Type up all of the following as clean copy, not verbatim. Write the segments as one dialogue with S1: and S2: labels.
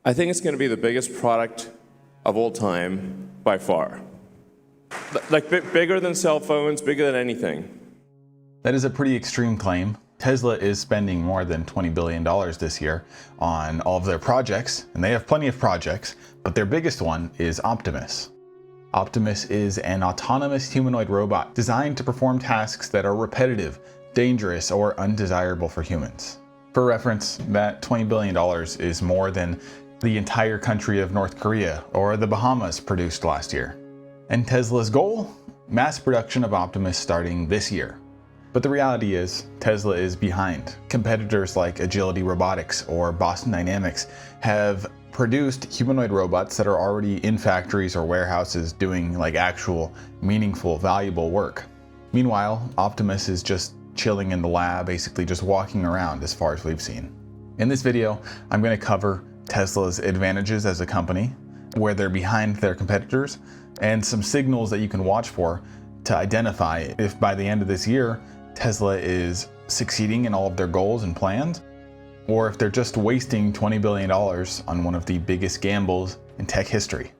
S1: I think it's going to be the biggest product of all time by far. Like bigger than cell phones, bigger than anything.
S2: That is a pretty extreme claim. Tesla is spending more than $20 billion this year on all of their projects, and they have plenty of projects, but their biggest one is Optimus. Optimus is an autonomous humanoid robot designed to perform tasks that are repetitive, dangerous, or undesirable for humans. For reference, that $20 billion is more than the entire country of North Korea or the Bahamas produced last year. And Tesla's goal? Mass production of Optimus starting this year. But the reality is, Tesla is behind. Competitors like Agility Robotics or Boston Dynamics have produced humanoid robots that are already in factories or warehouses doing like actual, meaningful, valuable work. Meanwhile, Optimus is just chilling in the lab, basically just walking around as far as we've seen. In this video, I'm going to cover Tesla's advantages as a company, where they're behind their competitors, and some signals that you can watch for to identify if by the end of this year, Tesla is succeeding in all of their goals and plans, or if they're just wasting $20 billion on one of the biggest gambles in tech history.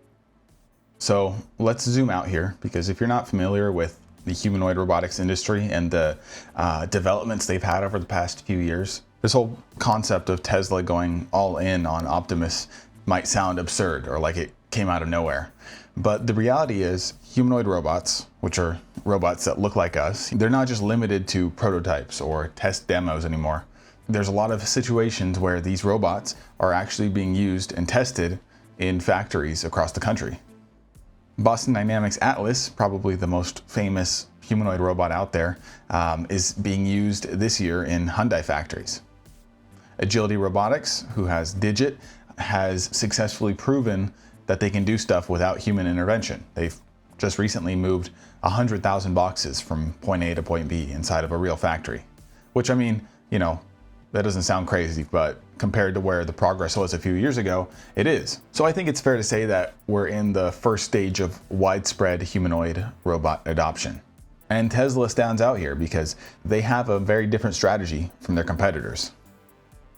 S2: So let's zoom out here, because if you're not familiar with the humanoid robotics industry and the developments they've had over the past few years, this whole concept of Tesla going all in on Optimus might sound absurd or like it came out of nowhere. But the reality is, humanoid robots, which are robots that look like us, they're not just limited to prototypes or test demos anymore. There's a lot of situations where these robots are actually being used and tested in factories across the country. Boston Dynamics Atlas, probably the most famous humanoid robot out there, is being used this year in Hyundai factories. Agility Robotics, who has Digit, has successfully proven that they can do stuff without human intervention. They've just recently moved 100,000 boxes from point A to point B inside of a real factory. Which, I mean, you know, that doesn't sound crazy, but compared to where the progress was a few years ago, it is. So I think it's fair to say that we're in the first stage of widespread humanoid robot adoption. And Tesla stands out here because they have a very different strategy from their competitors.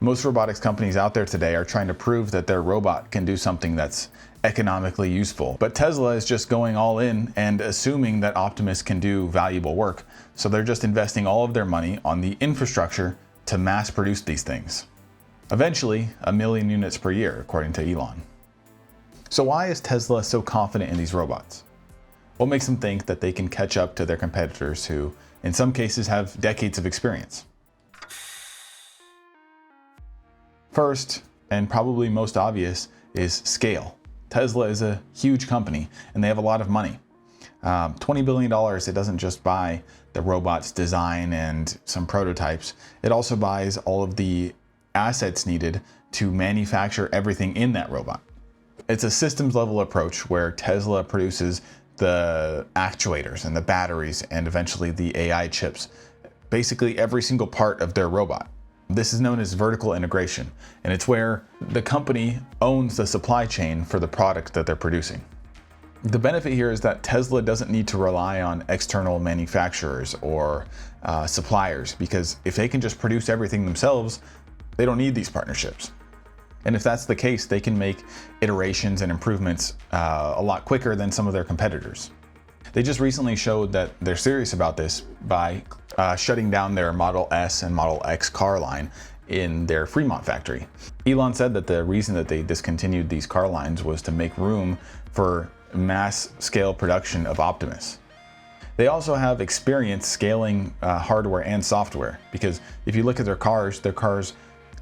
S2: Most robotics companies out there today are trying to prove that their robot can do something that's economically useful. But Tesla is just going all in and assuming that Optimus can do valuable work. So they're just investing all of their money on the infrastructure to mass produce these things. Eventually, 1 million units per year, according to Elon. So why is Tesla so confident in these robots? What makes them think that they can catch up to their competitors who, in some cases, have decades of experience? First, and probably most obvious, is scale. Tesla is a huge company and they have a lot of money. $20 billion, it doesn't just buy the robot's design and some prototypes. It also buys all of the assets needed to manufacture everything in that robot. It's a systems level approach where Tesla produces the actuators and the batteries and eventually the AI chips, basically every single part of their robot. This is known as vertical integration, and it's where the company owns the supply chain for the product that they're producing. The benefit here is that Tesla doesn't need to rely on external manufacturers or suppliers, because if they can just produce everything themselves, they don't need these partnerships. And if that's the case, they can make iterations and improvements a lot quicker than some of their competitors. They just recently showed that they're serious about this by shutting down their Model S and Model X car line in their Fremont factory. Elon said that the reason that they discontinued these car lines was to make room for mass scale production of Optimus. They also have experience scaling hardware and software, because if you look at their cars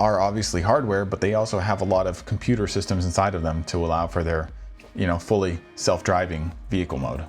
S2: are obviously hardware, but they also have a lot of computer systems inside of them to allow for their, fully self-driving vehicle mode.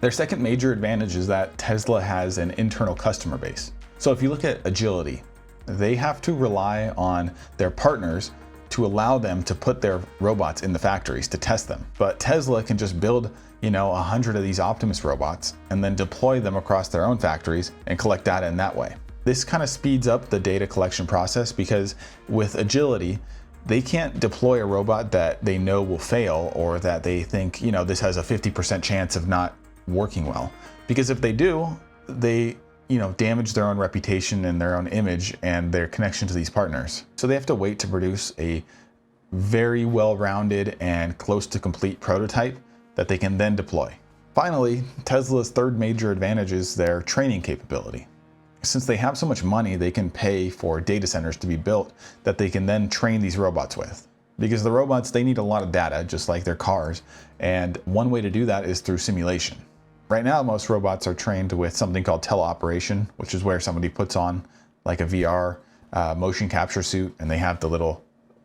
S2: Their second major advantage is that Tesla has an internal customer base. So if you look at Agility, they have to rely on their partners to allow them to put their robots in the factories to test them. But Tesla can just build, 100 of these Optimus robots and then deploy them across their own factories and collect data in that way. This kind of speeds up the data collection process, because with Agility, they can't deploy a robot that they know will fail or that they think, this has a 50% chance of not working well. Because if they do, they damage their own reputation and their own image and their connection to these partners. So they have to wait to produce a very well-rounded and close to complete prototype that they can then deploy. Finally, Tesla's third major advantage is their training capability. Since they have so much money, they can pay for data centers to be built that they can then train these robots with. Because the robots, they need a lot of data, just like their cars, and one way to do that is through simulation. Right now, most robots are trained with something called teleoperation, which is where somebody puts on like a VR motion capture suit, and they have the little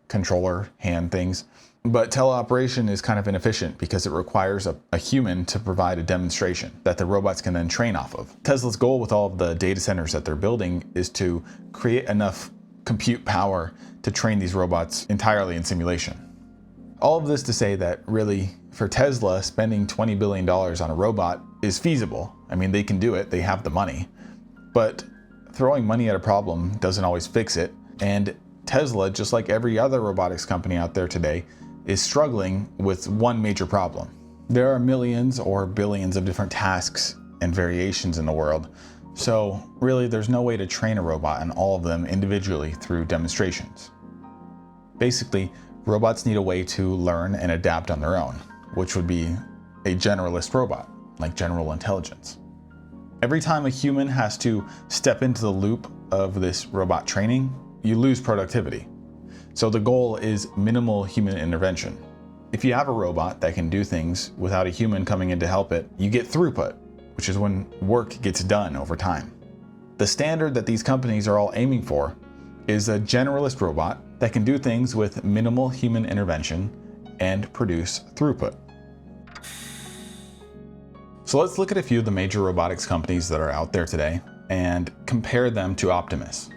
S2: controller hand things. But teleoperation is kind of inefficient because it requires a human to provide a demonstration that the robots can then train off of. Tesla's goal with all of the data centers that they're building is to create enough compute power to train these robots entirely in simulation. All of this to say that really, for Tesla, spending $20 billion on a robot is feasible. I mean, they can do it, they have the money. But throwing money at a problem doesn't always fix it. And Tesla, just like every other robotics company out there today, is struggling with one major problem. There are millions or billions of different tasks and variations in the world. So really, there's no way to train a robot on all of them individually through demonstrations. Basically, robots need a way to learn and adapt on their own, which would be a generalist robot, like general intelligence. Every time a human has to step into the loop of this robot training, you lose productivity. So the goal is minimal human intervention. If you have a robot that can do things without a human coming in to help it, you get throughput, which is when work gets done over time. The standard that these companies are all aiming for is a generalist robot that can do things with minimal human intervention and produce throughput. So let's look at a few of the major robotics companies that are out there today and compare them to Optimus.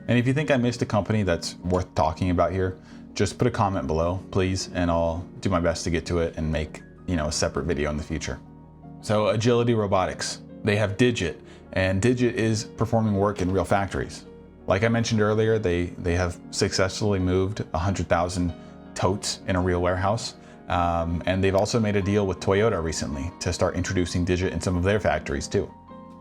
S2: And if you think I missed a company that's worth talking about here, just put a comment below, please, and I'll do my best to get to it and make, a separate video in the future. So Agility Robotics, they have Digit, and Digit is performing work in real factories. Like I mentioned earlier, they have successfully moved 100,000 totes in a real warehouse. And they've also made a deal with Toyota recently to start introducing Digit in some of their factories too.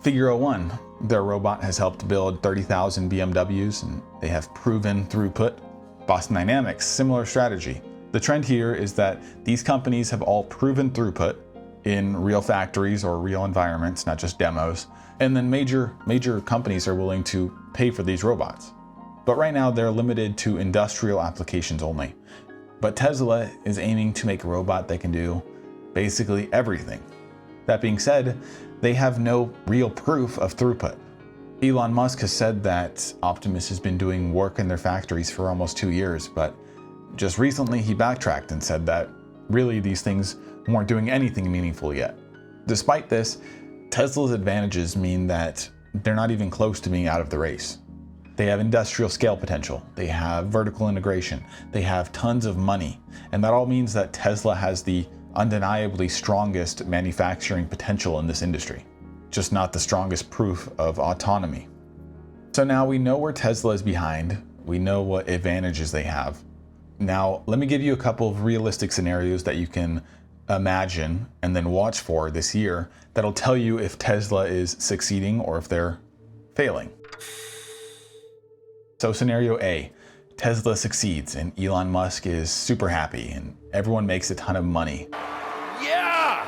S2: Figure 01, their robot has helped build 30,000 BMWs and they have proven throughput. Boston Dynamics, similar strategy. The trend here is that these companies have all proven throughput in real factories or real environments, not just demos. And then major companies are willing to pay for these robots. But right now they're limited to industrial applications only. But Tesla is aiming to make a robot that can do basically everything. That being said, they have no real proof of throughput. Elon Musk has said that Optimus has been doing work in their factories for almost 2 years, but just recently he backtracked and said that really these things weren't doing anything meaningful yet. Despite this, Tesla's advantages mean that they're not even close to being out of the race. They have industrial scale potential, they have vertical integration, they have tons of money, and that all means that Tesla has the undeniably strongest manufacturing potential in this industry, just not the strongest proof of autonomy. So now we know where Tesla is behind, we know what advantages they have. Now let me give you a couple of realistic scenarios that you can imagine and then watch for this year that'll tell you if Tesla is succeeding or if they're failing. So scenario A, Tesla succeeds and Elon Musk is super happy and everyone makes a ton of money.
S1: Yeah!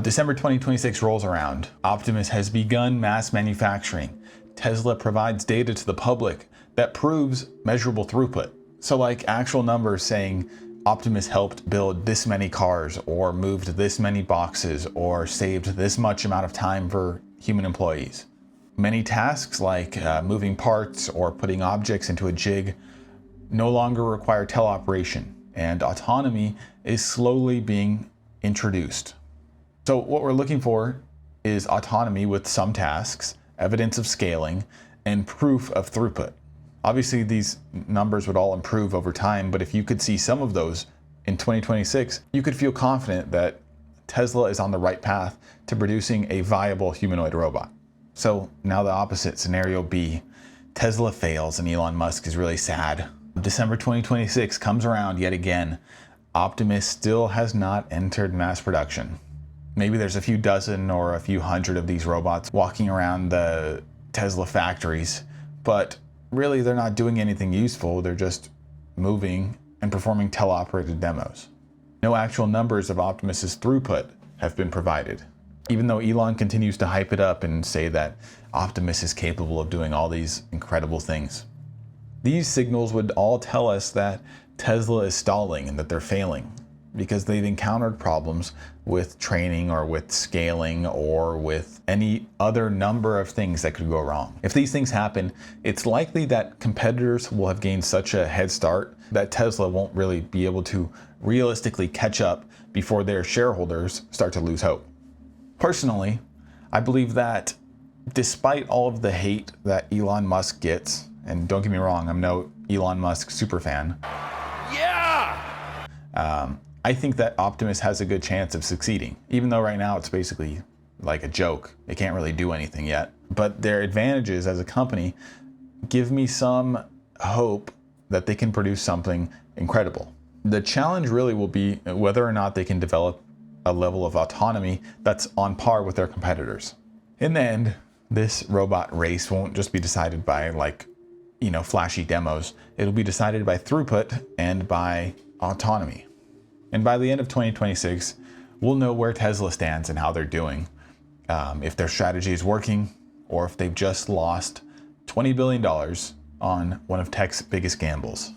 S2: December 2026 rolls around. Optimus has begun mass manufacturing. Tesla provides data to the public that proves measurable throughput. So like actual numbers saying Optimus helped build this many cars or moved this many boxes or saved this much amount of time for human employees. Many tasks like moving parts or putting objects into a jig no longer require teleoperation, and autonomy is slowly being introduced. So what we're looking for is autonomy with some tasks, evidence of scaling, and proof of throughput. Obviously these numbers would all improve over time, but if you could see some of those in 2026, you could feel confident that Tesla is on the right path to producing a viable humanoid robot. So now the opposite, scenario B, Tesla fails and Elon Musk is really sad. December 2026 comes around yet again. Optimus still has not entered mass production. Maybe there's a few dozen or a few hundred of these robots walking around the Tesla factories, but really they're not doing anything useful. They're just moving and performing teleoperated demos. No actual numbers of Optimus's throughput have been provided, even though Elon continues to hype it up and say that Optimus is capable of doing all these incredible things. These signals would all tell us that Tesla is stalling and that they're failing, because they've encountered problems with training or with scaling or with any other number of things that could go wrong. If these things happen, it's likely that competitors will have gained such a head start that Tesla won't really be able to realistically catch up before their shareholders start to lose hope. Personally, I believe that despite all of the hate that Elon Musk gets, and don't get me wrong, I'm no Elon Musk super fan. I think that Optimus has a good chance of succeeding, even though right now it's basically like a joke. They can't really do anything yet. But their advantages as a company give me some hope that they can produce something incredible. The challenge really will be whether or not they can develop a level of autonomy that's on par with their competitors. In the end, this robot race won't just be decided by flashy demos. It'll be decided by throughput and by autonomy. And by the end of 2026, we'll know where Tesla stands and how they're doing. If their strategy is working, or if they've just lost $20 billion on one of tech's biggest gambles.